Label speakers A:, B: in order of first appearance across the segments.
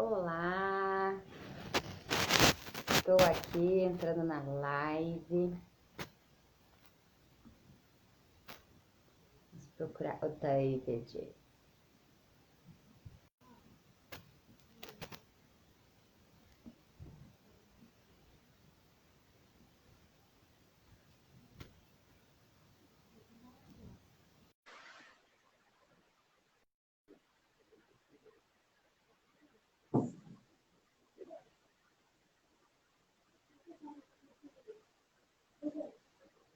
A: Olá, estou aqui entrando na live. Vamos procurar o David.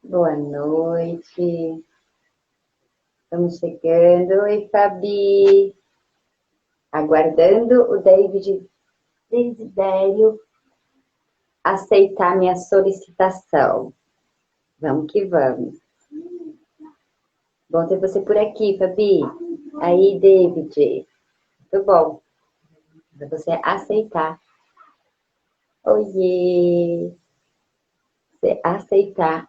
A: Boa noite. Estamos chegando. Oi, Fabi. Aguardando o David Desidério aceitar minha solicitação. Vamos que vamos. Bom ter você por aqui, Fabi. Aí, David. Muito bom. Para você aceitar. Oiê. Você aceitar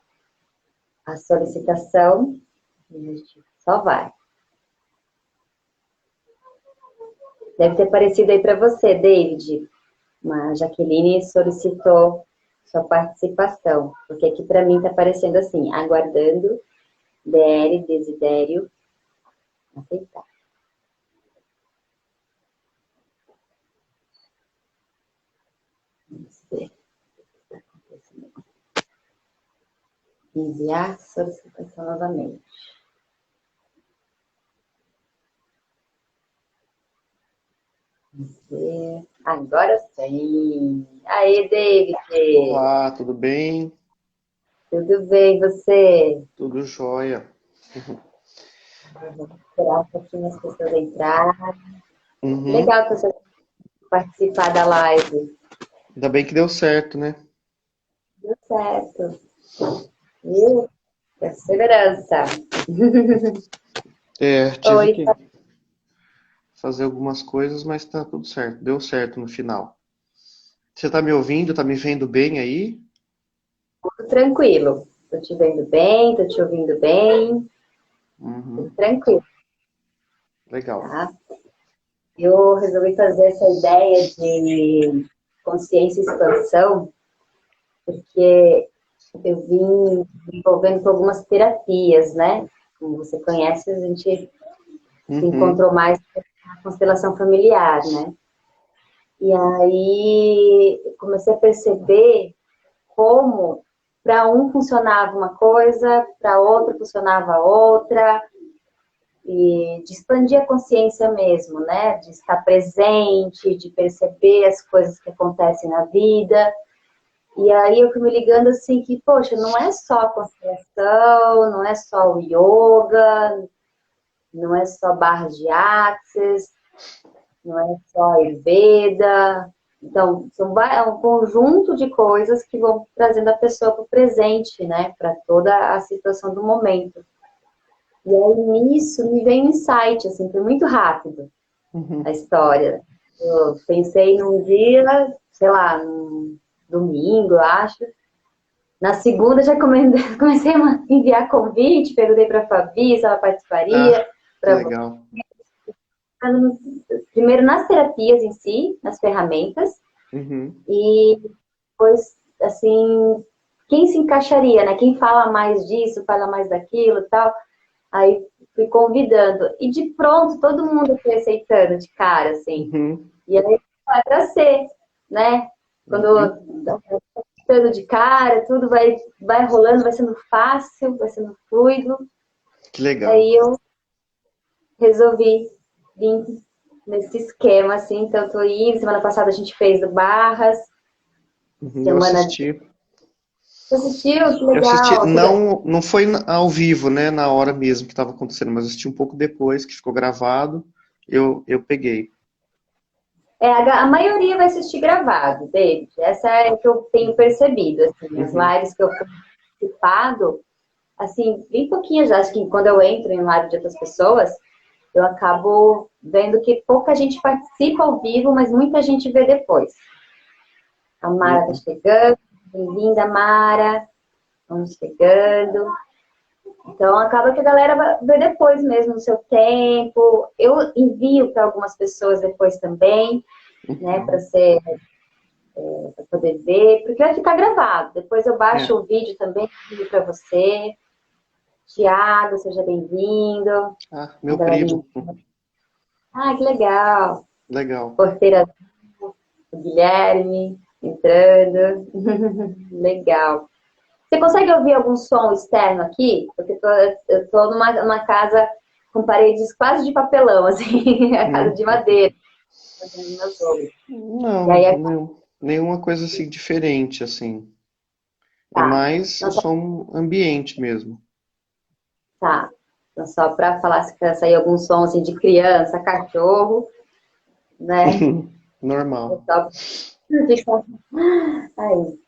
A: a solicitação, só vai. Deve ter aparecido aí para você, David. Uma Jaqueline solicitou sua participação, porque aqui para mim está aparecendo assim, aguardando DL, Desidério, aceitar. Vamos ver o que está acontecendo. Enviar solicitação novamente. Vamos ver. Agora sim. Aí, David.
B: Olá, tudo bem?
A: Tudo bem, você?
B: Tudo jóia.
A: Vou esperar um pouquinho as pessoas entrarem.
B: Uhum.
A: Legal que você participar da live.
B: Ainda bem que deu certo, né?
A: Deu certo. Viu? Perseverança.
B: Tive
A: Oi,
B: que fazer algumas coisas, mas tá tudo certo. Deu certo no final. Você tá me ouvindo? Tá me vendo bem aí?
A: tudo tranquilo. Tô te vendo bem, tô te ouvindo bem. Tudo
B: Uhum.
A: tranquilo,
B: Legal.
A: tá? Eu resolvi fazer essa ideia de consciência e expansão, porque eu vim me envolvendo com algumas terapias, né? Como você conhece, a gente se
B: Uhum.
A: encontrou mais na constelação familiar, né? E aí eu comecei a perceber como para um funcionava uma coisa, para outro funcionava outra, e de expandir a consciência mesmo, né? De estar presente, de perceber as coisas que acontecem na vida. E aí eu fui me ligando assim que, poxa, não é só a constelação, não é só o yoga, não é só barras de axis, não é só Ayurveda. Então, é um conjunto de coisas que vão trazendo a pessoa para o presente, né? Para toda a situação do momento. E aí, nisso, me veio um insight, assim, foi muito rápido a
B: Uhum.
A: história. Eu pensei num dia, sei lá, num domingo, eu acho. Na segunda, já comecei a enviar convite, perguntei para a Fabi se ela participaria,
B: Ah, que
A: para
B: legal.
A: primeiro nas terapias em si, nas ferramentas,
B: Uhum.
A: e depois, assim, quem se encaixaria, né? Quem fala mais disso, fala mais daquilo e tal. Aí fui convidando. E de pronto, todo mundo foi aceitando de cara, assim.
B: Uhum.
A: E aí vai pra ser, né? Quando
B: Uhum.
A: aceitando de cara, tudo vai rolando, vai sendo fácil, vai sendo fluido.
B: Que legal.
A: Aí eu resolvi vir nesse esquema, assim. Então, eu tô indo. Semana passada a gente fez do Barras.
B: Uhum. Eu
A: Semana.
B: assisti.
A: Você assistiu? Que
B: Eu assisti,
A: legal.
B: não foi ao vivo, né, na hora mesmo que estava acontecendo, mas eu assisti um pouco depois, que ficou gravado. Eu peguei.
A: A maioria vai assistir gravado, David. Essa é o que eu tenho
B: Uhum.
A: percebido. Assim, as
B: Uhum.
A: lives que eu tenho participado, assim, bem pouquinho já. Acho que quando eu entro em live de outras pessoas, eu acabo vendo que pouca gente participa ao vivo, mas muita gente vê depois. A Mara tá
B: Uhum.
A: chegando. Bem-vinda, Mara. Vamos chegando. Então, acaba que a galera vai ver depois mesmo, no seu tempo. Eu envio para algumas pessoas depois também. né,
B: Uhum.
A: para poder ver, porque vai ficar gravado. Depois eu baixo
B: É.
A: o vídeo também para você. Tiago, seja bem-vindo.
B: Ah,
A: A
B: meu
A: galerinha.
B: primo.
A: Ah, que legal.
B: Legal.
A: Porteira, o Guilherme entrando. Legal. Você consegue ouvir algum som externo aqui? Porque eu estou numa casa com paredes quase de papelão, assim, a casa
B: Hum.
A: de madeira, fazendo meu sogro. E
B: Não,
A: aí,
B: nenhuma coisa assim diferente, assim. É
A: tá.
B: mais
A: Então,
B: o som ambiente mesmo.
A: tá. Então, só para falar se quer sair algum som assim, de criança, cachorro, né? É
B: Normal.
A: só... Aí.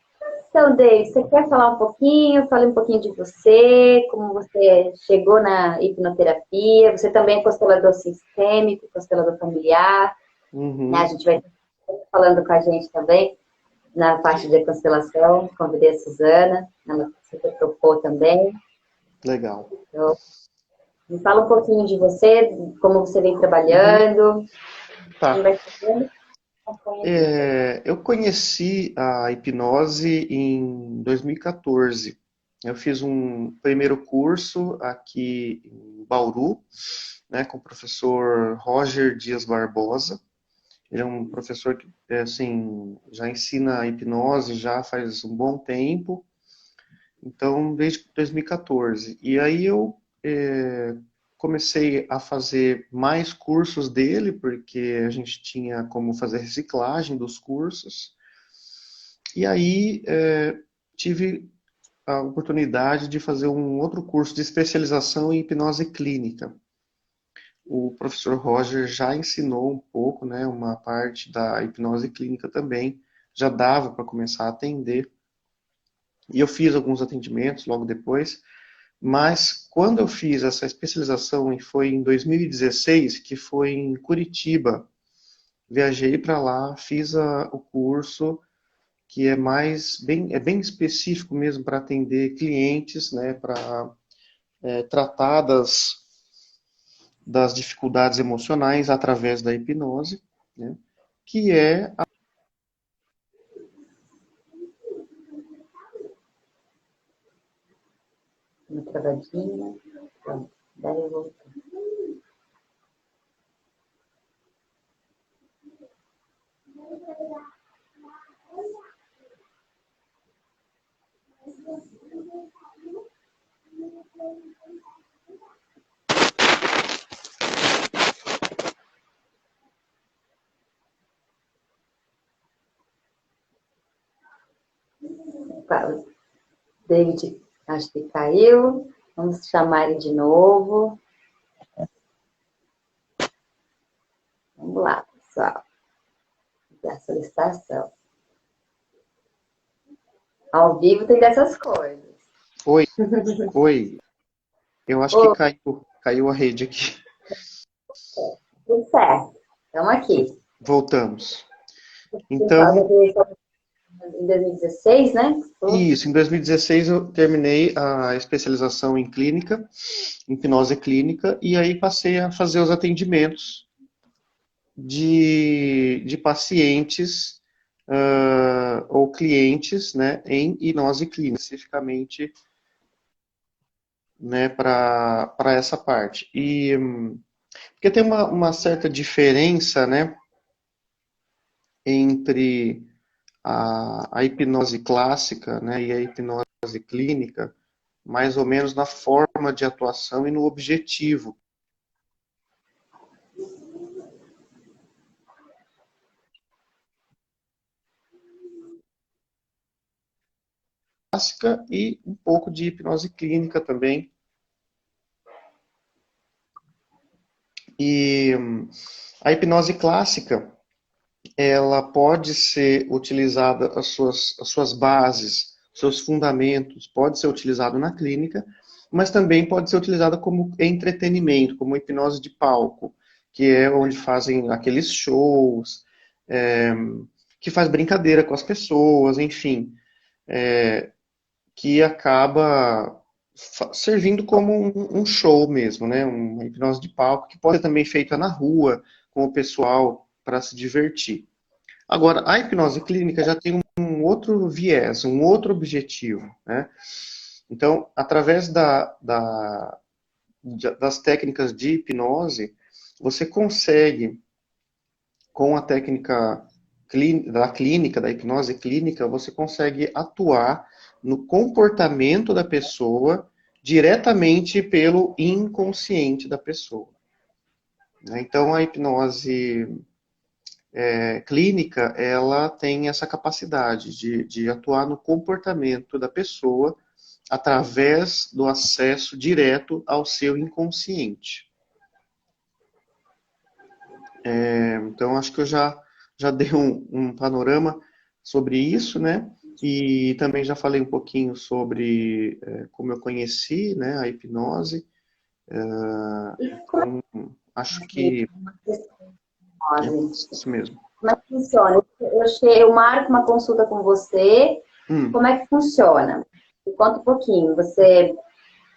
A: Então, David, você quer falar um pouquinho? Fale um pouquinho de você, como você chegou na hipnoterapia. Você também é constelador sistêmico, constelador familiar, né? A
B: Uhum.
A: gente vai estar falando com a gente também na parte de constelação. Convidei a Suzana, ela se topou também.
B: Legal.
A: Então, me fala um pouquinho de você, como você vem
B: Uhum.
A: trabalhando. Quem
B: Tá.
A: vai fazendo, acompanha aqui.
B: Eu conheci a hipnose em 2014. Eu fiz um primeiro curso aqui em Bauru, né, com o professor Roger Dias Barbosa. Ele é um professor que, assim, já ensina hipnose já faz um bom tempo, então desde 2014. E aí eu comecei a fazer mais cursos dele, porque a gente tinha como fazer reciclagem dos cursos. E aí tive a oportunidade de fazer um outro curso de especialização em hipnose clínica. O professor Roger já ensinou um pouco, né, uma parte da hipnose clínica também, já dava para começar a atender. E eu fiz alguns atendimentos logo depois, mas quando eu fiz essa especialização, e foi em 2016, que foi em Curitiba, viajei para lá, fiz o curso, que é bem específico mesmo para atender clientes, né, para tratar das dificuldades emocionais através da hipnose, né, que é
A: Uma travadinha. Pronto. Daí eu vou. David, acho que caiu. Vamos chamar ele de novo. Vamos lá, pessoal. Da solicitação. Ao vivo tem dessas coisas.
B: oi, oi, eu acho que
A: Ô,
B: caiu a rede aqui.
A: tudo certo. Estamos aqui.
B: Voltamos.
A: Pessoal,
B: Então,
A: em 2016, né?
B: isso, em 2016 eu terminei a especialização em clínica, em hipnose clínica, e aí passei a fazer os atendimentos de pacientes ou clientes, né, em hipnose clínica, especificamente, né, para essa parte. E porque tem uma certa diferença, né, entre a hipnose clássica, né, e a hipnose clínica, mais ou menos na forma de atuação e no objetivo. Clássica e um pouco de hipnose clínica também. E a hipnose clássica, ela pode ser utilizada, as suas bases, seus fundamentos, pode ser utilizado na clínica, mas também pode ser utilizada como entretenimento, como hipnose de palco, que é onde fazem aqueles shows, é, que faz brincadeira com as pessoas, enfim, que acaba servindo como um show mesmo, né? Uma hipnose de palco, que pode ser também feita na rua, com o pessoal, para se divertir. Agora, a hipnose clínica já tem um outro viés, um outro objetivo, né? Então, através das técnicas de hipnose, você consegue, com a técnica da clínica, da hipnose clínica, você consegue atuar no comportamento da pessoa diretamente pelo inconsciente da pessoa, né? Então, a hipnose clínica, ela tem essa capacidade de atuar no comportamento da pessoa através do acesso direto ao seu inconsciente. Então, acho que eu já dei um panorama sobre isso, né? E também já falei um pouquinho sobre como eu conheci, né, a hipnose.
A: E como é
B: Então, acho que
A: a
B: é
A: hipnose?
B: isso mesmo.
A: Como é que funciona? Eu marco uma consulta com você,
B: Hum,
A: como é que funciona? Me conta um pouquinho. Você, por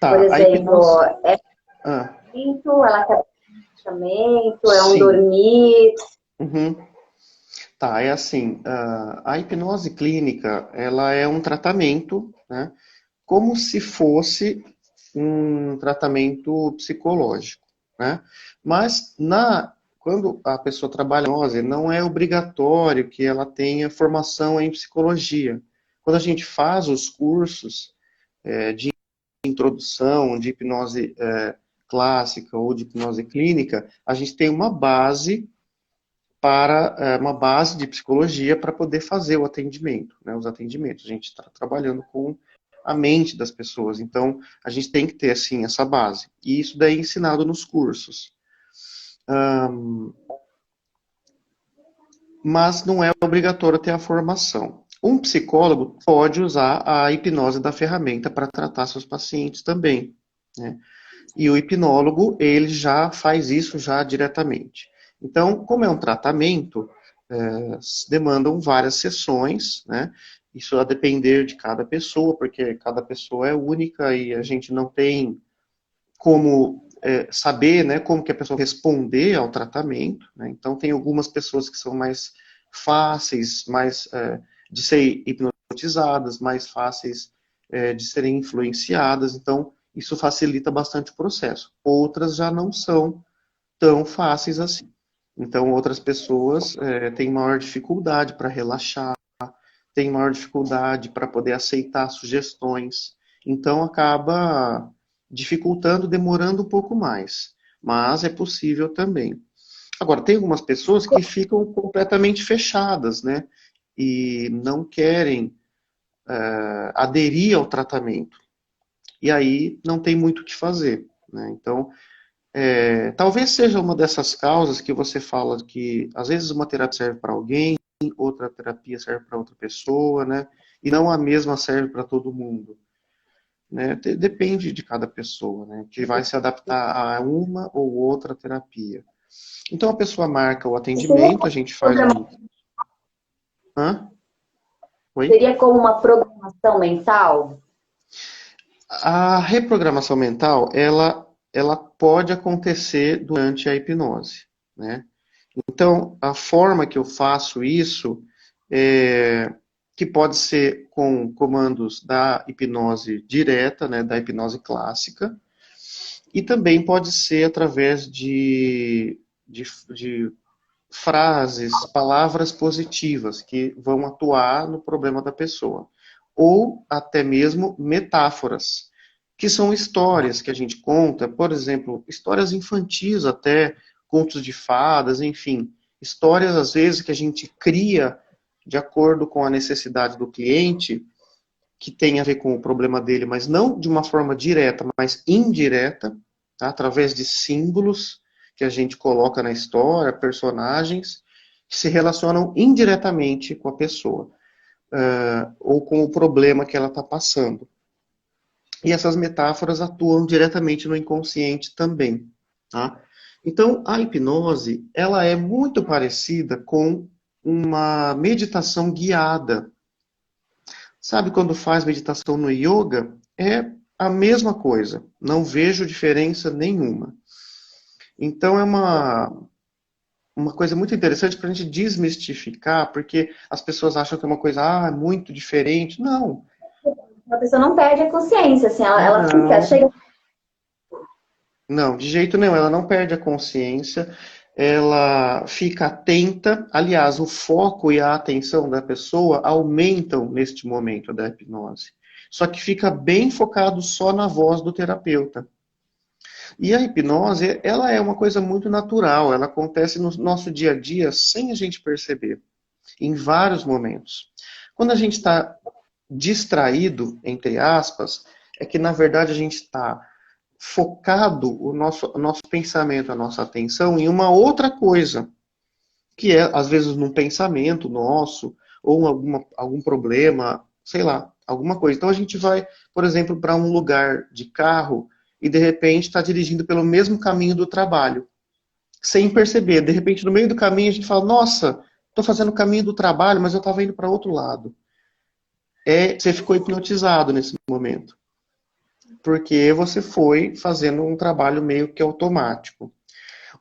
B: tá, a hipnose.
A: exemplo, é
B: Ah,
A: muito, ela quer relaxamento, é um
B: sim.
A: dormir.
B: Uhum. Tá, é assim, a hipnose clínica, ela é um tratamento, né, como se fosse um tratamento psicológico, né? Mas quando a pessoa trabalha em hipnose, não é obrigatório que ela tenha formação em psicologia. Quando a gente faz os cursos de introdução, de hipnose clássica ou de hipnose clínica, a gente tem uma base de psicologia para poder fazer o atendimento, né, os atendimentos. A gente está trabalhando com a mente das pessoas, então a gente tem que ter assim essa base. E isso daí é ensinado nos cursos. Mas não é obrigatório ter a formação. Um psicólogo pode usar a hipnose da ferramenta para tratar seus pacientes também, né? E o hipnólogo, ele já faz isso já diretamente. Então, como é um tratamento, demandam várias sessões, né? Isso a depender de cada pessoa, porque cada pessoa é única e a gente não tem como saber, né, como que a pessoa responder ao tratamento, né? Então, tem algumas pessoas que são mais fáceis, mais de ser hipnotizadas, mais fáceis de serem influenciadas. Então, isso facilita bastante o processo. Outras já não são tão fáceis assim. Então, outras pessoas têm maior dificuldade para relaxar, têm maior dificuldade para poder aceitar sugestões. Então, acaba dificultando, demorando um pouco mais. Mas é possível também. Agora, tem algumas pessoas que ficam completamente fechadas, né? E não querem aderir ao tratamento. E aí não tem muito o que fazer, né? Então, talvez seja uma dessas causas que você fala que às vezes uma terapia serve para alguém, outra terapia serve para outra pessoa, né? E não a mesma serve para todo mundo, né? Depende de cada pessoa, né? Que vai se adaptar a uma ou outra terapia. Então a pessoa marca o
A: Seria
B: atendimento, a
A: como,
B: gente faz um. Hã? Oi?
A: seria como uma programação mental?
B: A reprogramação mental, ela pode acontecer durante a hipnose, né? Então, a forma que eu faço isso é que pode ser com comandos da hipnose direta, né, da hipnose clássica, e também pode ser através de frases, palavras positivas que vão atuar no problema da pessoa. Ou até mesmo metáforas, que são histórias que a gente conta, por exemplo, histórias infantis até, contos de fadas, enfim, histórias às vezes que a gente cria de acordo com a necessidade do cliente, que tem a ver com o problema dele, mas não de uma forma direta, mas indireta, tá? Através de símbolos que a gente coloca na história, personagens que se relacionam indiretamente com a pessoa, ou com o problema que ela está passando. E essas metáforas atuam diretamente no inconsciente também, tá? Então, a hipnose, ela é muito parecida com uma meditação guiada. Sabe quando faz meditação no yoga? É a mesma coisa. Não vejo diferença nenhuma. Então, uma coisa muito interessante para a gente desmistificar, porque as pessoas acham que é uma coisa, muito diferente. Não,
A: A pessoa não perde a consciência, assim, ela fica,
B: não,
A: chega.
B: não, de jeito nenhum. Ela não perde a consciência, ela fica atenta. Aliás, o foco e a atenção da pessoa aumentam neste momento da hipnose. Só que fica bem focado só na voz do terapeuta. E a hipnose, ela é uma coisa muito natural, ela acontece no nosso dia a dia sem a gente perceber, em vários momentos. Quando a gente está distraído, entre aspas, é que na verdade a gente está focado o nosso pensamento, a nossa atenção em uma outra coisa, que é às vezes num pensamento nosso, ou algum problema, sei lá, alguma coisa. Então a gente vai, por exemplo, para um lugar de carro e de repente está dirigindo pelo mesmo caminho do trabalho, sem perceber. De repente, no meio do caminho, a gente fala: nossa, estou fazendo o caminho do trabalho, mas eu estava indo para outro lado. Você ficou hipnotizado nesse momento, porque você foi fazendo um trabalho meio que automático.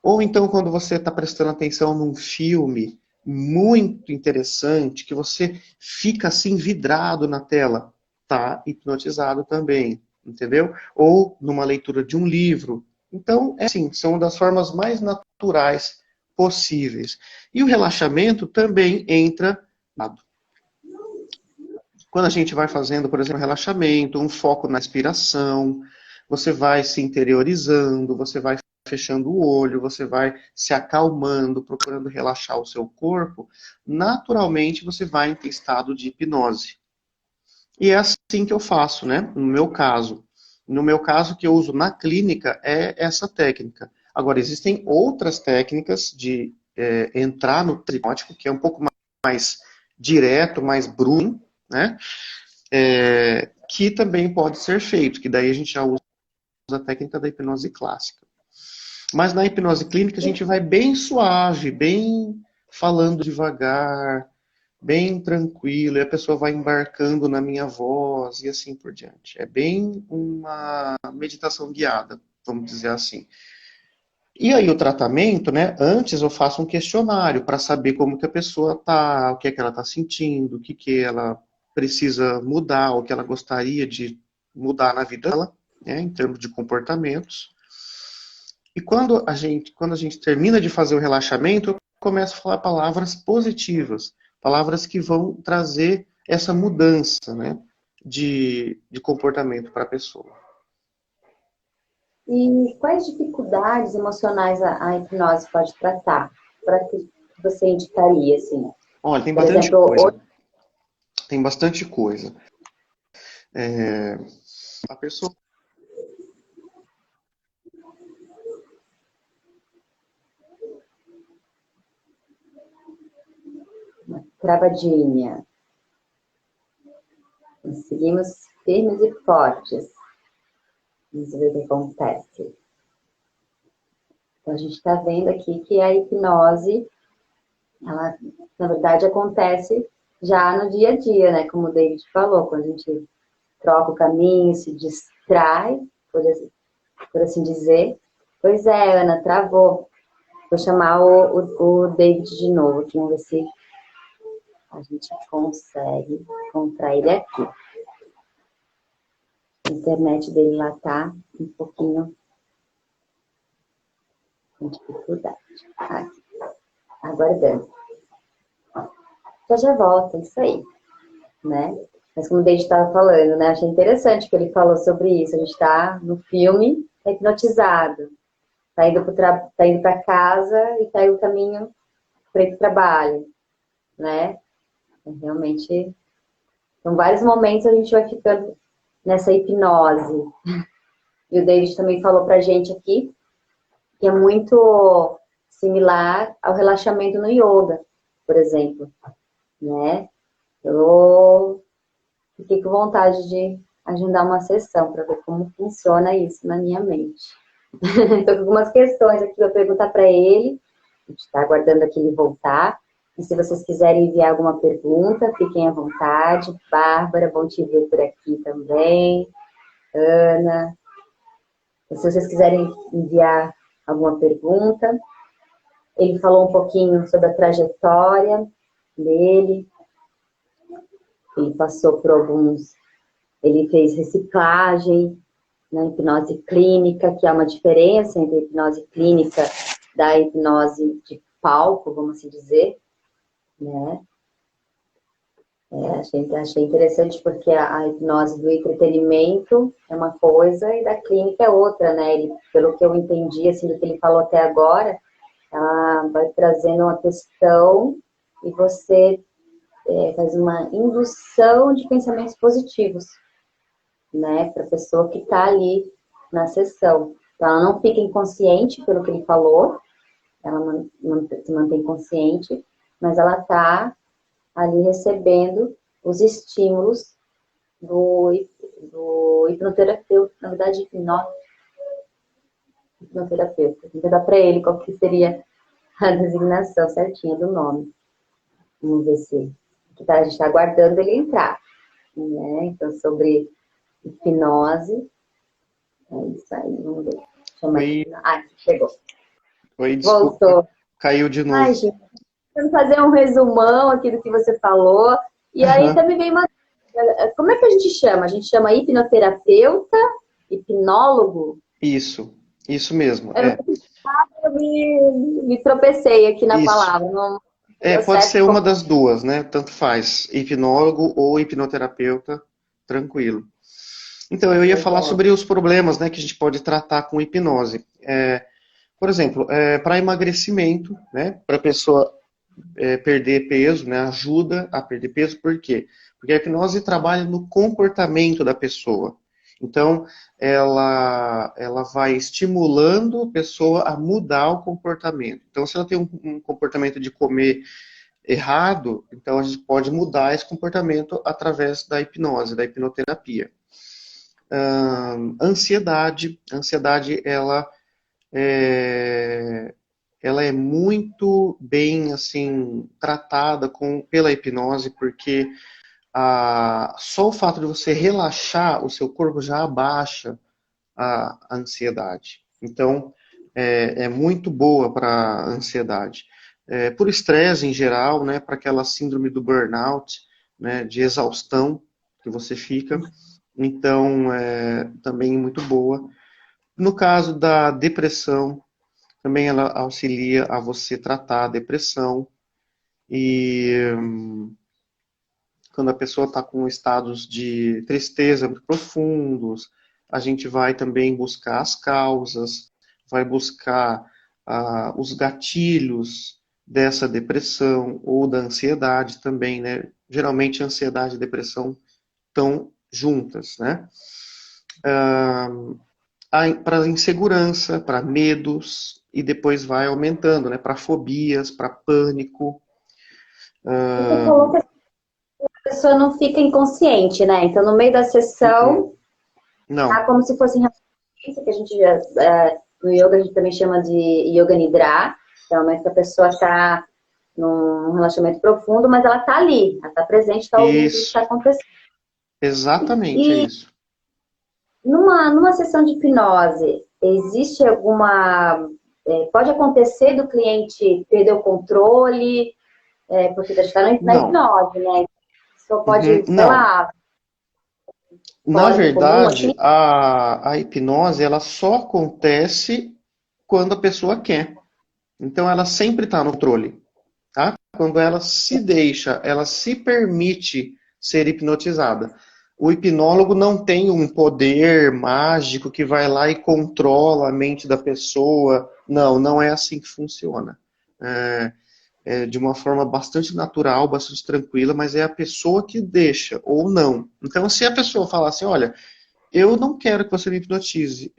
B: Ou então, quando você está prestando atenção num filme muito interessante, que você fica assim vidrado na tela, tá hipnotizado também, entendeu? Ou numa leitura de um livro. Então, é assim, são das formas mais naturais possíveis. E o relaxamento também entra. Quando a gente vai fazendo, por exemplo, relaxamento, um foco na respiração, você vai se interiorizando, você vai fechando o olho, você vai se acalmando, procurando relaxar o seu corpo, naturalmente você vai em estado de hipnose. E é assim que eu faço, né? No meu caso. No meu caso, que eu uso na clínica é essa técnica. Agora, existem outras técnicas de entrar no hipnótico, que é um pouco mais direto, mais bruto, né? Que também pode ser feito, que daí a gente já usa a técnica da hipnose clássica. Mas na hipnose clínica a gente vai bem suave, bem falando devagar, bem tranquilo, e a pessoa vai embarcando na minha voz e assim por diante. É bem uma meditação guiada, vamos dizer assim. E aí o tratamento, né? Antes eu faço um questionário para saber como que a pessoa tá, o que é que ela está sentindo, o que que ela precisa mudar, o que ela gostaria de mudar na vida dela, né, em termos de comportamentos. E quando a gente termina de fazer o relaxamento, eu começo a falar palavras positivas, palavras que vão trazer essa mudança, né, de comportamento para a pessoa.
A: E quais dificuldades emocionais a hipnose pode tratar? Para que você indicaria, assim?
B: Olha, tem
A: Por
B: bastante
A: exemplo,
B: coisa. Tem bastante coisa. A pessoa
A: travadinha. Seguimos firmes e fortes. Vamos ver o que acontece. Então, a gente está vendo aqui que a hipnose, ela, na verdade, acontece já no dia a dia, né? Como o David falou, quando a gente troca o caminho, se distrai, por assim dizer. Pois é, Ana, travou. Vou chamar o David de novo, aqui, vamos ver se a gente consegue encontrar ele aqui. A internet dele lá tá um pouquinho com dificuldade. Aqui, aguardando. Já volta, isso aí, né? Mas como o David estava falando, né? Achei interessante que ele falou sobre isso. A gente está no filme, tá hipnotizado. Tá indo para casa e tá aí o caminho para ir pro trabalho, né? Realmente, em vários momentos a gente vai ficando nessa hipnose. E o David também falou pra gente aqui que é muito similar ao relaxamento no yoga, por exemplo, né? Eu fiquei com vontade de agendar uma sessão para ver como funciona isso na minha mente. Estou com algumas questões aqui para perguntar para ele. A gente está aguardando aqui ele voltar. E se vocês quiserem enviar alguma pergunta, fiquem à vontade. Bárbara, bom te ver por aqui também. Ana. Se vocês quiserem enviar alguma pergunta, Ele falou um pouquinho sobre a trajetória dele. Ele passou por alguns... Ele fez reciclagem na hipnose clínica, que há uma diferença entre a hipnose clínica da hipnose de palco, vamos assim dizer, né? Achei interessante porque a hipnose do entretenimento é uma coisa e da clínica é outra, né? Ele, pelo que eu entendi, assim, do que ele falou até agora, ela vai trazendo uma questão e você faz uma indução de pensamentos positivos, né? Para a pessoa que está ali na sessão. Então, ela não fica inconsciente pelo que ele falou, ela se mantém consciente, mas ela está ali recebendo os estímulos do hipnoterapeuta, na verdade, hipnoterapeuta. Vou dar para ele qual que seria a designação certinha do nome. Vamos ver se a gente está aguardando ele entrar. Né? Então, sobre hipnose. É isso aí, vamos ver.
B: Oi,
A: Chegou.
B: oi, desculpa,
A: Voltou.
B: caiu de novo.
A: Ai, gente, vamos fazer um resumão aqui do que você falou. E aí também vem uma... Como é que a gente chama? A gente chama hipnoterapeuta, hipnólogo?
B: Isso mesmo.
A: Eu me tropecei aqui na
B: Isso.
A: palavra. Não
B: Pode ser uma das duas, né? Tanto faz, hipnólogo ou hipnoterapeuta, tranquilo. Então, eu ia falar sobre os problemas, né, que a gente pode tratar com hipnose. Por exemplo, para emagrecimento, né, para a pessoa perder peso, né, ajuda a perder peso, por quê? Porque a hipnose trabalha no comportamento da pessoa. Então, ela vai estimulando a pessoa a mudar o comportamento. Então, se ela tem um comportamento de comer errado, então a gente pode mudar esse comportamento através da hipnose, da hipnoterapia. Ansiedade, ela é muito bem assim tratada pela hipnose, porque só o fato de você relaxar, o seu corpo já abaixa a ansiedade. Então, é muito boa para a ansiedade. Por estresse em geral, né, para aquela síndrome do burnout, né, de exaustão que você fica. Então, também muito boa. No caso da depressão, também ela auxilia a você tratar a depressão. E quando a pessoa está com estados de tristeza muito profundos, a gente vai também buscar as causas, vai buscar os gatilhos dessa depressão ou da ansiedade também, né? Geralmente ansiedade e depressão estão juntas, né? Para insegurança, para medos, e depois vai aumentando, né? Para fobias, para pânico.
A: Você falou que a pessoa não fica inconsciente, né? Então, no meio da sessão,
B: não.
A: tá como se fosse que a gente no yoga a gente também chama de yoga nidra, realmente a pessoa está num relaxamento profundo, mas ela está ali, ela está presente, está ouvindo o que está acontecendo.
B: Exatamente, é isso.
A: Numa sessão de hipnose, existe alguma... pode acontecer do cliente perder o controle, porque a gente está na hipnose, né? Só pode, sei lá...
B: Na verdade, a hipnose ela só acontece quando a pessoa quer. Então ela sempre está no controle. Tá? Quando ela se deixa, ela se permite ser hipnotizada. O hipnólogo não tem um poder mágico que vai lá e controla a mente da pessoa. Não, não é assim que funciona. De uma forma bastante natural, bastante tranquila, mas é a pessoa que deixa, ou não. Então, se a pessoa falar assim, olha, eu não quero que você me hipnotize,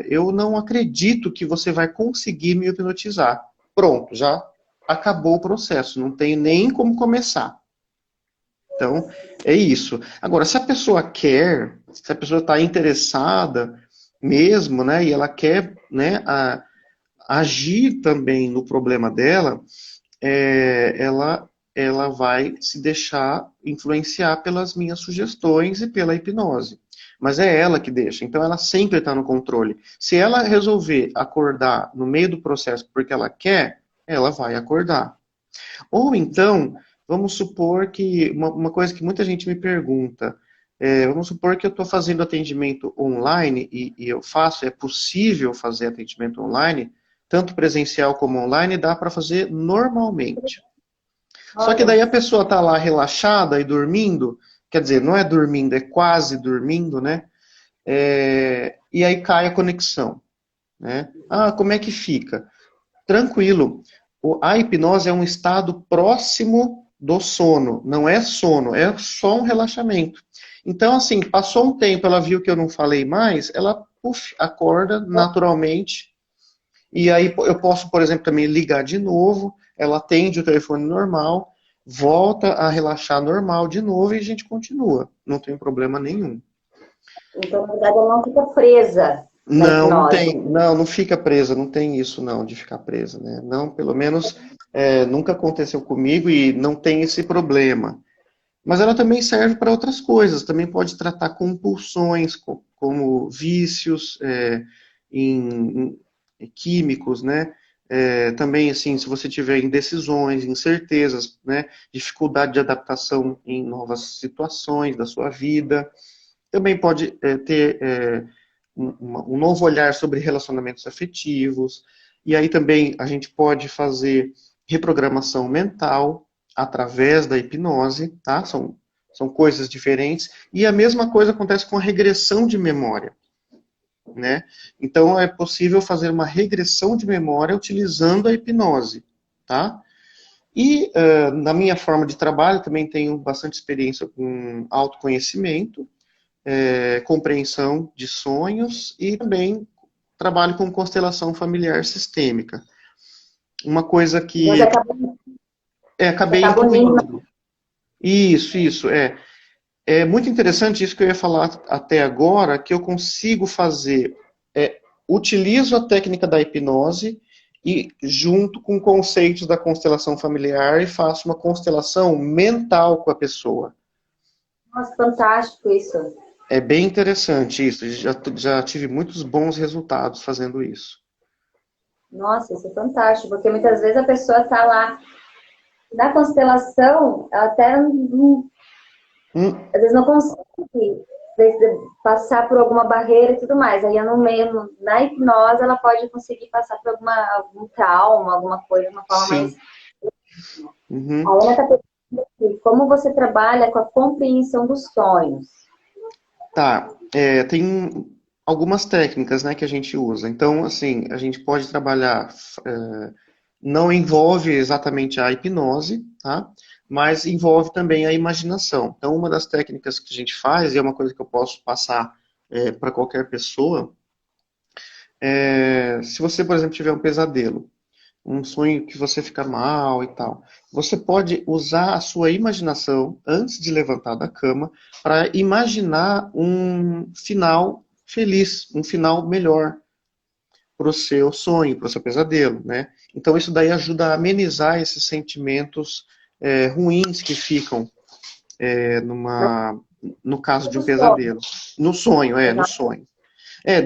B: eu não acredito que você vai conseguir me hipnotizar. Pronto, já acabou o processo, não tem nem como começar. Então, é isso. Agora, se a pessoa quer, se a pessoa está interessada mesmo, né, e ela quer, né, agir também no problema dela, ela vai se deixar influenciar pelas minhas sugestões e pela hipnose. Mas é ela que deixa, então ela sempre está no controle. Se ela resolver acordar no meio do processo porque ela quer, ela vai acordar. Ou então, vamos supor que, uma coisa que muita gente me pergunta, vamos supor que eu estou fazendo atendimento online e eu faço, é possível fazer atendimento online, tanto presencial como online, dá para fazer normalmente. Só que
A: Olha,
B: daí a pessoa está lá relaxada e dormindo, quer dizer, não é dormindo, é quase dormindo, né? E aí cai a conexão, né? Ah, como é que fica? Tranquilo. A hipnose é um estado próximo do sono, não é sono, é só um relaxamento. Então, assim, passou um tempo, ela viu que eu não falei mais, ela acorda naturalmente. E aí eu posso, por exemplo, também ligar de novo, ela atende o telefone normal, volta a relaxar normal de novo e a gente continua. Não tem problema nenhum.
A: então, na verdade, ela não fica presa na
B: Não, não
A: hipnose.
B: tem, não fica presa, não tem isso não de ficar presa, né? Não, pelo menos nunca aconteceu comigo e não tem esse problema. Mas ela também serve para outras coisas, também pode tratar compulsões, como vícios em químicos, né? Também, assim, se você tiver indecisões, incertezas, né? Dificuldade de adaptação em novas situações da sua vida, também pode ter um novo olhar sobre relacionamentos afetivos, e aí também a gente pode fazer reprogramação mental através da hipnose, tá? São coisas diferentes, e a mesma coisa acontece com a regressão de memória, né? Então é possível fazer uma regressão de memória utilizando a hipnose, tá? E na minha forma de trabalho também tenho bastante experiência com autoconhecimento, compreensão de sonhos e também trabalho com constelação familiar sistêmica. Uma coisa
A: Você
B: que
A: acaba, você
B: acabei
A: acaba unindo.
B: incluindo. Isso. É muito interessante isso que eu ia falar até agora, que eu consigo fazer. Utilizo a técnica da hipnose e junto com conceitos da constelação familiar e faço uma constelação mental com a pessoa.
A: Nossa, fantástico isso.
B: É bem interessante isso. Já tive muitos bons resultados fazendo isso.
A: Nossa, isso é fantástico, porque muitas vezes a pessoa está lá na constelação, ela até
B: Hum,
A: às vezes não consegue passar por alguma barreira e tudo mais. Aí no meio, na hipnose, ela pode conseguir passar por algum trauma, alguma coisa, de uma forma mais.
B: sim.
A: A
B: Uhum.
A: Ana está perguntando aqui, como você trabalha com a compreensão dos sonhos?
B: Tá. Tem algumas técnicas, né, que a gente usa. Então, assim, a gente pode trabalhar. Não envolve exatamente a hipnose, tá? Mas envolve também a imaginação. Então, uma das técnicas que a gente faz, e é uma coisa que eu posso passar para qualquer pessoa, se você, por exemplo, tiver um pesadelo, um sonho que você fica mal e tal. Você pode usar a sua imaginação antes de levantar da cama para imaginar um final feliz, um final melhor para o seu sonho, para o seu pesadelo, né? Então isso daí ajuda a amenizar esses sentimentos ruins que ficam no caso de um
A: Dos sonhos.
B: pesadelo. No sonho, no sonho.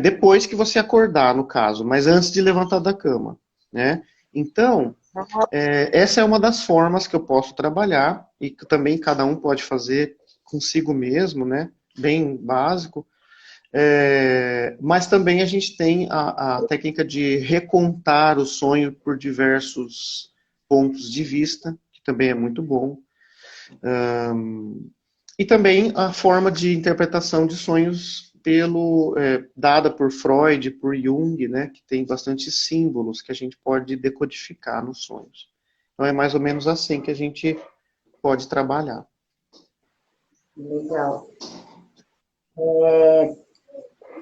B: Depois que você acordar, no caso, mas antes de levantar da cama, né? Então, essa é uma das formas que eu posso trabalhar e que também cada um pode fazer consigo mesmo, né? Bem básico. Mas também a gente tem a técnica de recontar o sonho por diversos pontos de vista, que também é muito bom. E também a forma de interpretação de sonhos dada por Freud, por Jung, né, que tem bastante símbolos que a gente pode decodificar nos sonhos. Então é mais ou menos assim que a gente pode trabalhar.
A: Legal.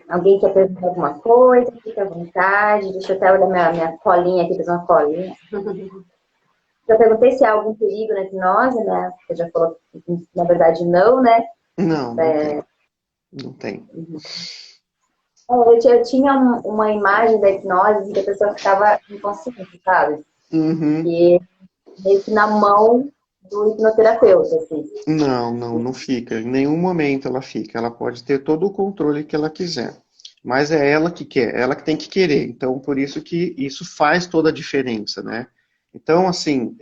A: Alguém quer perguntar alguma coisa? Fique à vontade. Deixa eu até olhar minha colinha aqui, fazer uma colinha. Já perguntei se há algum perigo na hipnose, né? Você já falou que, na verdade, não, né?
B: Não tem. Não tem.
A: Eu tinha uma imagem da hipnose que a pessoa ficava inconsciente, sabe?
B: Uhum.
A: E meio que na mão do hipnoterapeuta, assim.
B: Não fica. Em nenhum momento ela fica. Ela pode ter todo o controle que ela quiser. Mas é ela que quer, ela que tem que querer. Então, por isso que isso faz toda a diferença, né? Então, assim,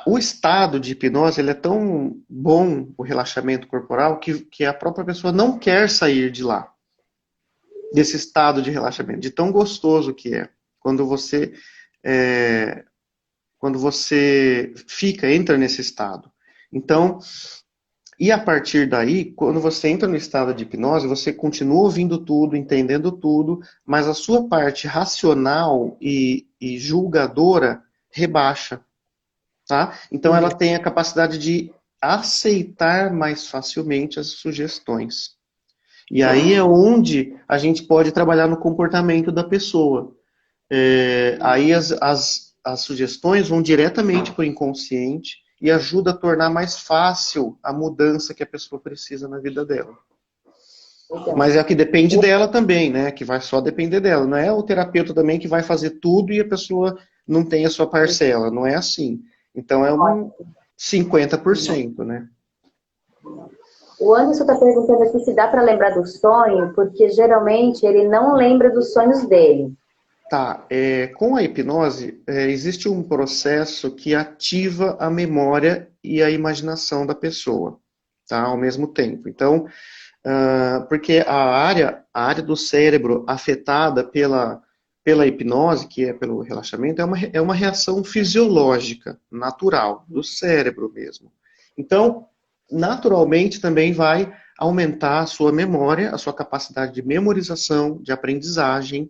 B: o estado de hipnose ele é tão bom, o relaxamento corporal, que a própria pessoa não quer sair de lá, desse estado de relaxamento, de tão gostoso que é. Quando você, é, quando você entra nesse estado. Então, e a partir daí, quando você entra no estado de hipnose, você continua ouvindo tudo, entendendo tudo, mas a sua parte racional e julgadora rebaixa. Tá? Então ela tem a capacidade de aceitar mais facilmente as sugestões. E aí é onde a gente pode trabalhar no comportamento da pessoa. Aí as sugestões vão diretamente para o inconsciente e ajuda a tornar mais fácil a mudança que a pessoa precisa na vida dela. Mas é o que depende dela também, né? Que vai só depender dela. Não é o terapeuta também que vai fazer tudo e a pessoa não tem a sua parcela. Não é assim. Então é um 50%, né?
A: O Anderson está perguntando aqui se dá para lembrar do sonho, porque geralmente ele não lembra dos sonhos dele.
B: Tá, com a hipnose, existe um processo que ativa a memória e a imaginação da pessoa, tá? Ao mesmo tempo. Então, porque a área do cérebro afetada pela hipnose, que é pelo relaxamento, é uma reação fisiológica, natural, do cérebro mesmo. Então, naturalmente também vai aumentar a sua memória, a sua capacidade de memorização, de aprendizagem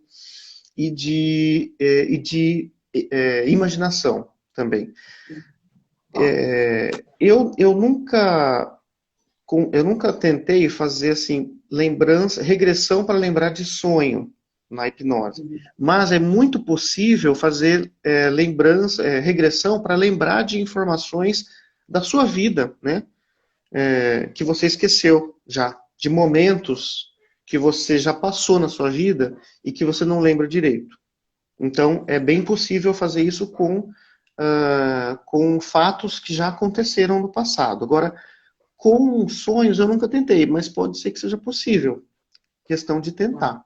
B: e de imaginação também. Eu nunca tentei fazer assim regressão para lembrar de sonho na hipnose, mas é muito possível fazer regressão para lembrar de informações da sua vida, né? Que você esqueceu já, de momentos que você já passou na sua vida e que você não lembra direito. Então, é bem possível fazer isso com fatos que já aconteceram no passado. Agora, com sonhos eu nunca tentei, mas pode ser que seja possível. Questão de tentar.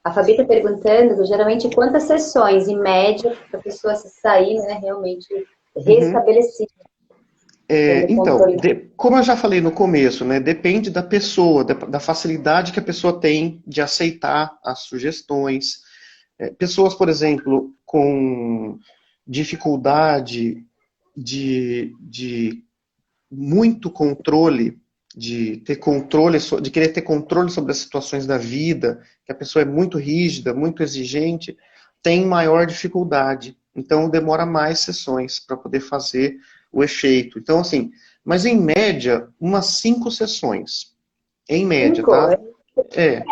A: A Fabi está perguntando, geralmente, quantas sessões, em média, para a pessoa se sair, né, realmente restabelecida.
B: Então, como eu já falei no começo, né, depende da pessoa, da facilidade que a pessoa tem de aceitar as sugestões. Pessoas, por exemplo, com dificuldade de muito controle, de querer ter controle sobre as situações da vida, que a pessoa é muito rígida, muito exigente, tem maior dificuldade. Então, demora mais sessões para poder fazer o efeito. Então, assim, mas em média, umas 5 sessões. Em média, tá? É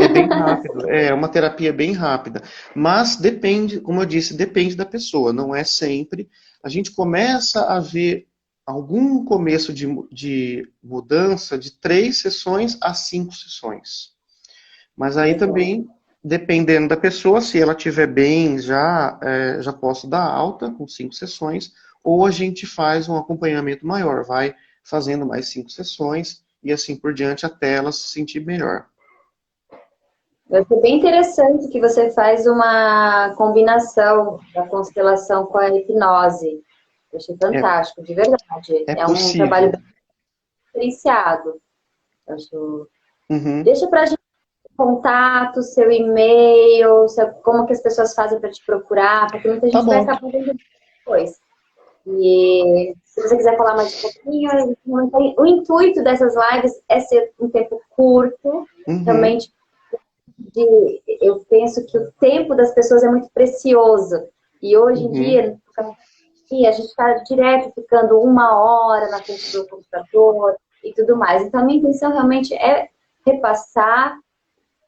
B: bem rápido. É uma terapia bem rápida. Mas depende, como eu disse, depende da pessoa. Não é sempre. A gente começa a ver algum começo de mudança de 3 sessões a 5 sessões. Mas aí também, dependendo da pessoa, se ela estiver bem, já posso dar alta com 5 sessões, ou a gente faz um acompanhamento maior, vai fazendo mais 5 sessões e assim por diante até ela se sentir melhor.
A: Vai ser bem interessante que você faz uma combinação da constelação com a hipnose. Eu achei fantástico, de verdade.
B: É
A: um trabalho bem diferenciado. Acho... Deixa pra gente contato, seu e-mail, como que as pessoas fazem para te procurar, porque muita gente vai acabar vendo depois. E se você quiser falar mais um pouquinho, o intuito dessas lives é ser um tempo curto, realmente. Eu penso que o tempo das pessoas é muito precioso. E hoje em dia, a gente está direto ficando 1 hora na frente do computador e tudo mais. Então, a minha intenção realmente é repassar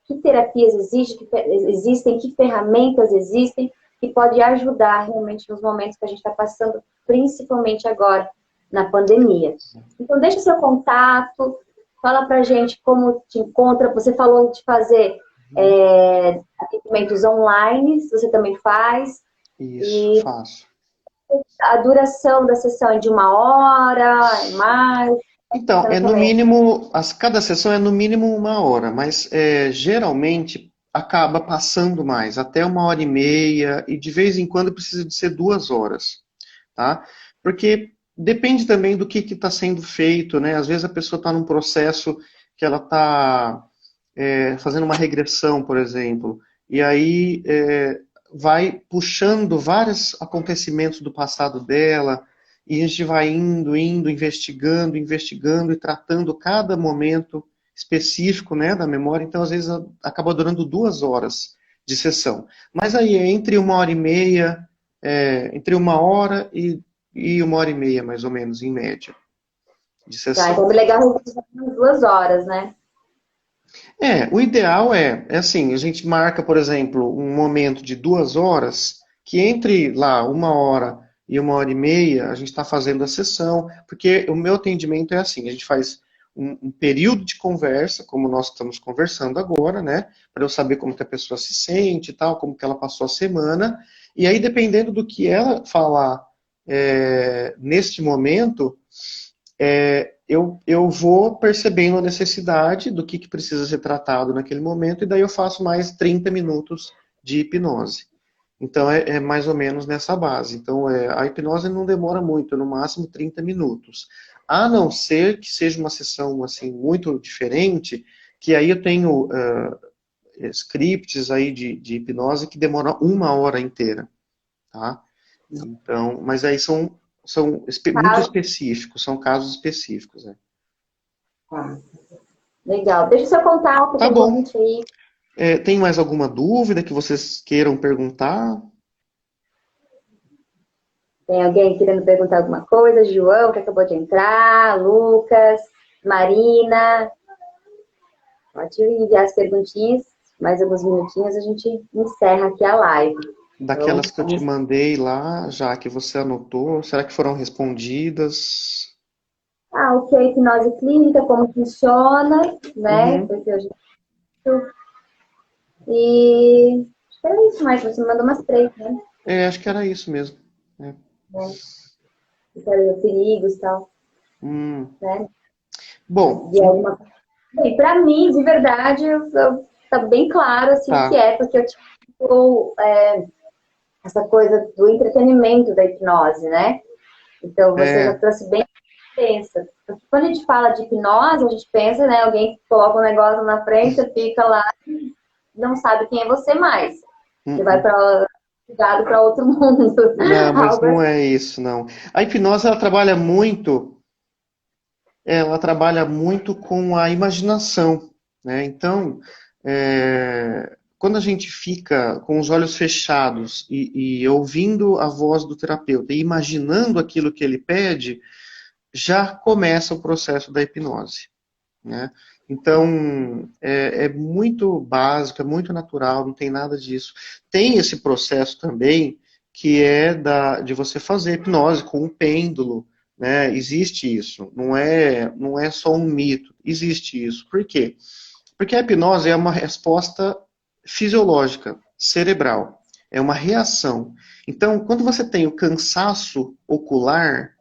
A: que terapias existem, que ferramentas existem, que pode ajudar realmente nos momentos que a gente está passando, principalmente agora, na pandemia. Então, deixa seu contato, fala pra gente como te encontra. Você falou de fazer atendimentos online, você também faz.
B: Isso, faço.
A: A duração da sessão é de 1 hora, mais?
B: Então, no mínimo, cada sessão é no mínimo 1 hora, mas geralmente acaba passando mais, até 1h30, e de vez em quando precisa de ser 2 horas, tá? Porque depende também do que está sendo feito, né? Às vezes a pessoa está num processo que ela está fazendo uma regressão, por exemplo, e aí vai puxando vários acontecimentos do passado dela, e a gente vai indo, investigando, investigando e tratando cada momento específico, né, da memória. Então, às vezes, acaba durando 2 horas de sessão. Mas aí é entre 1h30, entre 1 hora e 1h30, mais ou menos, em média, de
A: Tá,
B: sessão.
A: então é legal umas 2 horas, né?
B: O ideal é assim, a gente marca, por exemplo, um momento de 2 horas, que entre lá 1 hora e 1h30, a gente está fazendo a sessão, porque o meu atendimento é assim, a gente faz um período de conversa, como nós estamos conversando agora, né, para eu saber como que a pessoa se sente e tal, como que ela passou a semana, e aí dependendo do que ela falar neste momento, eu vou percebendo a necessidade do que precisa ser tratado naquele momento, e daí eu faço mais 30 minutos de hipnose. Então é mais ou menos nessa base. Então a hipnose não demora muito, no máximo 30 minutos. A não ser que seja uma sessão assim muito diferente, que aí eu tenho scripts aí de hipnose que demoram 1 hora inteira, tá? Então, mas aí muito
A: Tá,
B: específicos, são casos específicos, né?
A: tá. Legal. Deixa eu só contar o
B: Tá bom.
A: gente aí.
B: Tem mais alguma dúvida que vocês queiram perguntar?
A: Tem alguém querendo perguntar alguma coisa? João, que acabou de entrar, Lucas, Marina. Pode enviar as perguntinhas. Mais alguns minutinhos a gente encerra aqui a live. Então,
B: Daquelas que eu te mandei lá, já que você anotou, será que foram respondidas?
A: o que é hipnose clínica, como funciona, né?
B: Uhum.
A: Porque eu já... E acho que era isso, mas você me mandou umas 3, né?
B: Acho que era isso mesmo. É.
A: Né? Perigos e tal,
B: Hum.
A: né?
B: Bom,
A: E alguma... Bem, pra mim, de verdade, tá bem claro assim o que
B: tá.
A: é, porque eu tive essa coisa do entretenimento da hipnose, né? Então você já
B: É,
A: trouxe bem a diferença. Porque quando a gente fala de hipnose, a gente pensa, né? Alguém que coloca um negócio na frente, fica lá, não sabe quem é você mais. Você vai
B: uh-uh.
A: para ligado para outro mundo.
B: Não, mas
A: Algo
B: não
A: assim.
B: é isso, não. A hipnose, ela trabalha muito com a imaginação, né? Então, quando a gente fica com os olhos fechados e ouvindo a voz do terapeuta e imaginando aquilo que ele pede, já começa o processo da hipnose, né? Então, é muito básico, é muito natural, não tem nada disso. Tem esse processo também, que é de você fazer hipnose com um pêndulo, né? Existe isso, não é só um mito, existe isso. Por quê? Porque a hipnose é uma resposta fisiológica, cerebral, é uma reação. Então, quando você tem o cansaço ocular,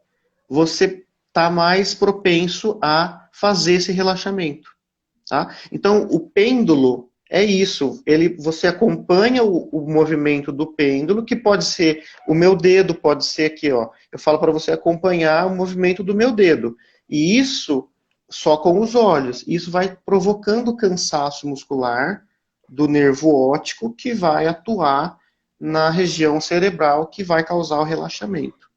B: você está mais propenso a fazer esse relaxamento. Tá? Então, o pêndulo é isso. Você acompanha o movimento do pêndulo, que pode ser o meu dedo, pode ser aqui, ó. Eu falo para você acompanhar o movimento do meu dedo. E isso só com os olhos. Isso vai provocando cansaço muscular do nervo óptico, que vai atuar na região cerebral, que vai causar o relaxamento.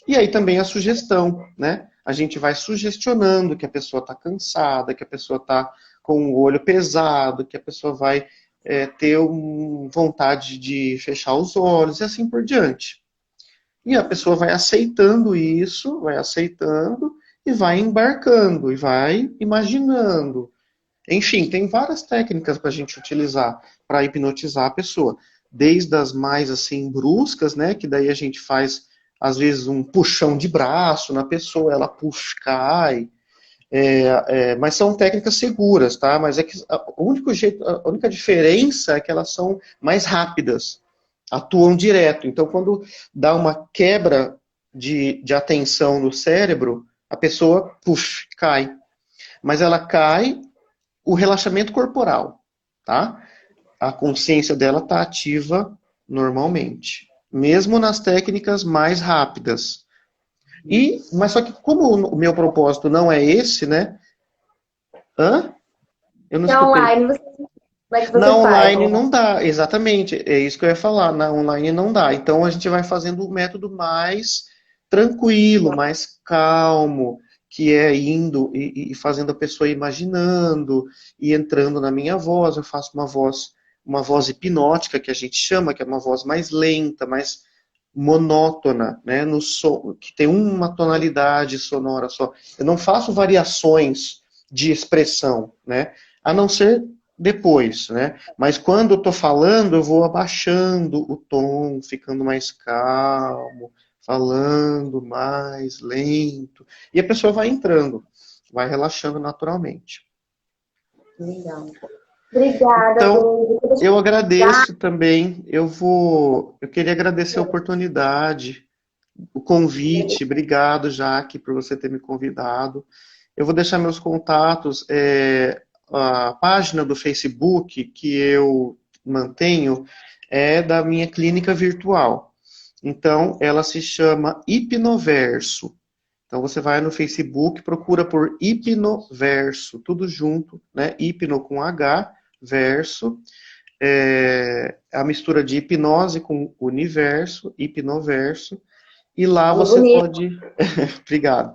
B: E aí também a sugestão, né? A gente vai sugestionando que a pessoa está cansada, que a pessoa está com o olho pesado, que a pessoa vai ter vontade de fechar os olhos e assim por diante. E a pessoa vai aceitando isso, vai aceitando e vai embarcando, e vai imaginando. Enfim, tem várias técnicas para a gente utilizar para hipnotizar a pessoa. Desde as mais assim bruscas, né? Que daí a gente faz às vezes um puxão de braço na pessoa, ela puxa, cai. Mas são técnicas seguras, tá? Mas é que a única diferença é que elas são mais rápidas, atuam direto. Então, quando dá uma quebra de atenção no cérebro, a pessoa cai. Mas ela cai o relaxamento corporal, tá? a consciência dela está ativa normalmente, mesmo nas técnicas mais rápidas. Mas só que como o meu propósito não é esse, né? Hã? Eu não
A: E
B: escutei.
A: online, como é que
B: Na
A: você faz?
B: online não dá, exatamente, é isso que eu ia falar, na online não dá. Então a gente vai fazendo o método mais tranquilo, mais calmo, que é indo e fazendo a pessoa imaginando e entrando na minha voz. Eu faço uma voz hipnótica que a gente chama, que é uma voz mais lenta, mais monótona, né, no som, que tem uma tonalidade sonora só. Eu não faço variações de expressão, né, a não ser depois, né? Mas quando eu estou falando, eu vou abaixando o tom, ficando mais calmo, falando mais lento, e a pessoa vai entrando, vai relaxando naturalmente.
A: Legal. Obrigada,
B: Então,
A: Deise.
B: eu agradeço também. Eu queria agradecer a oportunidade, o convite. Obrigado, Jaque, por você ter me convidado. Eu vou deixar meus contatos, a página do Facebook que eu mantenho é da minha clínica virtual. Então, ela se chama Hipnoverso. Então, você vai no Facebook, procura por Hipnoverso, tudo junto, né? Hipno com H, verso. É a mistura de hipnose com universo, hipnoverso. E lá
A: Falou
B: você
A: bonito.
B: pode. Obrigado.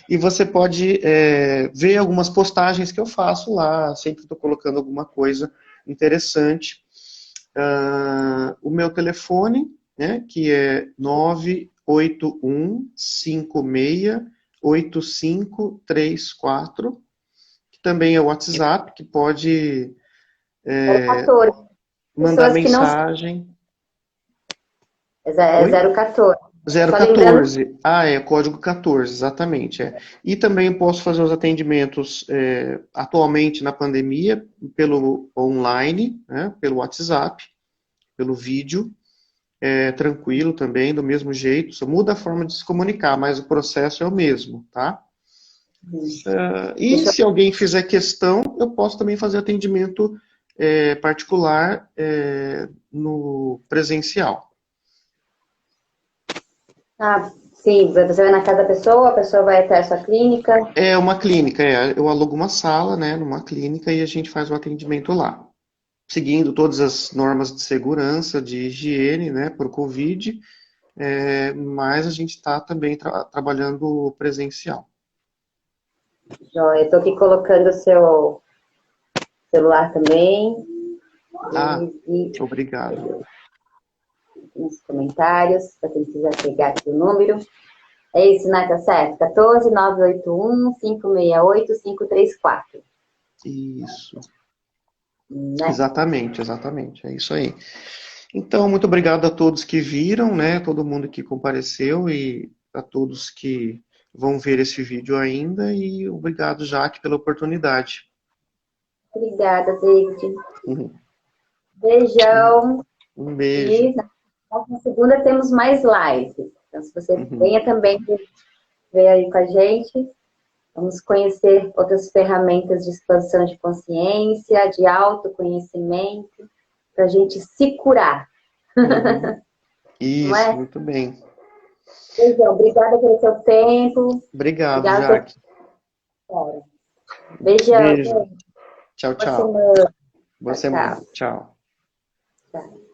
B: E você pode ver algumas postagens que eu faço lá, sempre estou colocando alguma coisa interessante. O meu telefone, né, que é 981568534, que também é o WhatsApp, que pode
A: 014.
B: mandar
A: Pessoas que não sabem.
B: mensagem.
A: É
B: Oi?
A: 014. Só lembrando,
B: 014. Ah, é código 14, exatamente. É. E também posso fazer os atendimentos atualmente na pandemia pelo online, né, pelo WhatsApp, pelo vídeo, tranquilo também, do mesmo jeito. Só muda a forma de se comunicar, mas o processo é o mesmo, tá? E
A: deixa
B: se alguém fizer questão, eu posso também fazer atendimento particular no presencial.
A: sim, você vai na casa da pessoa, a pessoa vai até a sua clínica.
B: É uma clínica, eu alugo uma sala, né, numa clínica e a gente faz o atendimento lá, seguindo todas as normas de segurança, de higiene, né, por Covid, mas a gente está também trabalhando presencial.
A: Joia, estou aqui colocando o seu celular também.
B: Ah,
A: E
B: obrigado.
A: nos comentários, para quem quiser pegar aqui o número. É isso, né? Tá certo? 14 981 568 534.
B: Isso,
A: Né?
B: exatamente, exatamente, é isso aí. Então, muito obrigado a todos que viram, né, todo mundo que compareceu e a todos que vão ver esse vídeo ainda e obrigado, Jaque, pela oportunidade.
A: Obrigada, David.
B: Uhum.
A: Beijão.
B: Um beijo.
A: E na segunda temos mais lives. Então, se você
B: Uhum.
A: venha também ver aí com a gente, vamos conhecer outras ferramentas de expansão de consciência, de autoconhecimento, para a gente se curar.
B: Uhum.
A: Não
B: Isso,
A: é?
B: muito bem.
A: Beijão. Obrigada pelo seu tempo.
B: Obrigado,
A: Obrigada pela
B: Jaque.
A: história. Beijão,
B: Beijo.
A: gente.
B: Tchau,
A: Boa
B: tchau.
A: semana.
B: Boa
A: Tchau,
B: semana.
A: tchau.
B: Tchau.
A: Tchau.